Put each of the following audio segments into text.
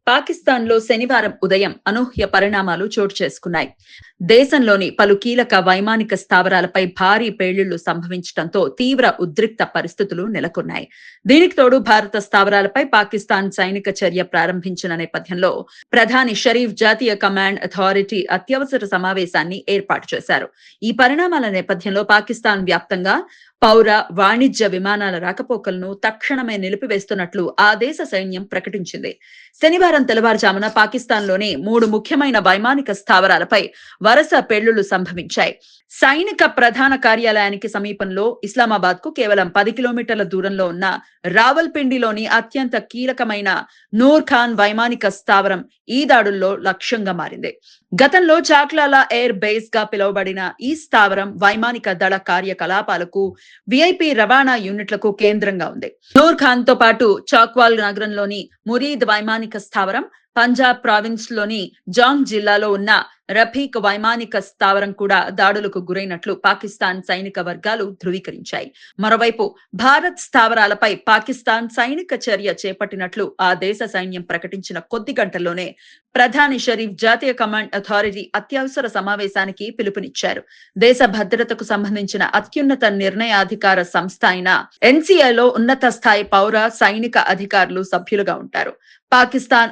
పాకిస్తాన్‌లో శనివారం ఉదయం అనూహ్య పరిణామాలు చోటు చేసుకున్నాయి. దేశంలోని పలు కీలక వైమానిక స్థావరాలపై భారీ పేలుళ్లు సంభవించడంతో తీవ్ర ఉద్రిక్త పరిస్థితులు నెలకొన్నాయి. దీనికి తోడు భారత స్థావరాలపై పాకిస్తాన్ సైనిక చర్య ప్రారంభించిన నేపథ్యంలో ప్రధాని షరీఫ్ జాతీయ కమాండ్ అథారిటీ అత్యవసర సమావేశాన్ని ఏర్పాటు చేశారు. ఈ పరిణామాల నేపథ్యంలో పాకిస్తాన్ వ్యాప్తంగా పౌర, వాణిజ్య విమానాల రాకపోకలను తక్షణమే నిలిపివేస్తున్నట్లు ఆ దేశ సైన్యం ప్రకటించింది. శనివారం తెల్లవారుజామున పాకిస్తాన్లోని 3 ముఖ్యమైన వైమానిక స్థావరాలపై వరుస పేలుళ్లు సంభవించాయి. సైనిక ప్రధాన కార్యాలయానికి సమీపంలో ఇస్లామాబాద్ కు కేవలం 10 కిలోమీటర్ల దూరంలో ఉన్న రావల్పిండిలోని అత్యంత కీలకమైన నూర్ ఖాన్ వైమానిక స్థావరం ఈ దాడుల్లో లక్ష్యంగా మారింది. గతంలో చాక్లాలా ఎయిర్ బేస్ గా పిలువబడిన ఈ స్థావరం వైమానిక దళ కార్యకలాపాలకు, విఐపి రవాణా యూనిట్లకు కేంద్రంగా ఉంది. నూర్ ఖాన్ తో పాటు చాక్వాల్ నగరంలోని మురీద్ వైమానిక స్థావరం, పంజాబ్ ప్రావిన్స్ లోని జాంగ్ జిల్లాలో ఉన్న రఫీక్ వైమానిక స్థావరం కూడా దాడులకు గురైనట్లు పాకిస్తాన్ సైనిక వర్గాలు ధృవీకరించాయి. మరోవైపు భారత్ స్థావరాలపై పాకిస్తాన్ సైనిక చర్య చేపట్టినట్లు ఆ దేశ సైన్యం ప్రకటించిన కొద్ది గంటల్లోనే ప్రధాని షరీఫ్ జాతీయ కమాండ్ అథారిటీ అత్యవసర సమావేశానికి పిలుపునిచ్చారు. దేశ భద్రతకు సంబంధించిన అత్యున్నత నిర్ణయాధికార సంస్థ అయిన ఎన్సీఏలో ఉన్నత స్థాయి పౌర, సైనిక అధికారులు సభ్యులుగా ఉంటారు. పాకిస్తాన్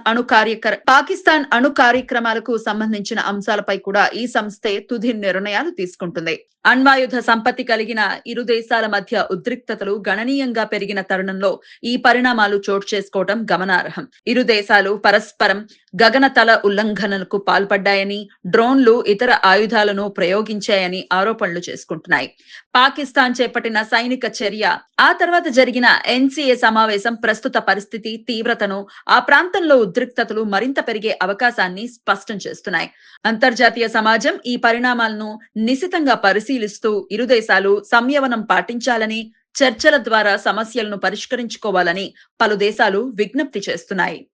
అణు కార్యక్రమాలకు సంబంధించిన అంశాలపై కూడా ఈ సంస్థే తుది నిర్ణయాలు తీసుకుంటుంది. అణ్వాయుధ సంపత్తి కలిగిన ఇరు దేశాల మధ్య ఉద్రిక్తతలు గణనీయంగా పెరిగిన తరుణంలో ఈ పరిణామాలు చోటు చేసుకోవడం గమనార్హం. ఇరు దేశాలు పరస్పరం గగనతల ఉల్లంఘనలకు పాల్పడ్డాయని, డ్రోన్లు, ఇతర ఆయుధాలను ప్రయోగించాయని ఆరోపణలు చేసుకుంటున్నాయి. పాకిస్తాన్ చేపట్టిన సైనిక చర్య, ఆ తర్వాత జరిగిన ఎన్సీఏ సమావేశం ప్రస్తుత పరిస్థితి తీవ్రతను, ఆ ప్రాంతంలో ఉద్రిక్తతలు మరింత పెరిగే అవకాశాన్ని స్పష్టం చేస్తున్నాయి. అంతర్జాతీయ సమాజం ఈ పరిణామాలను నిశితంగా పరిశీలిస్తూ ఇరు దేశాలు సంయమనం పాటించాలని, చర్చల ద్వారా సమస్యలను పరిష్కరించుకోవాలని పలు దేశాలు విజ్ఞప్తి చేస్తున్నాయి.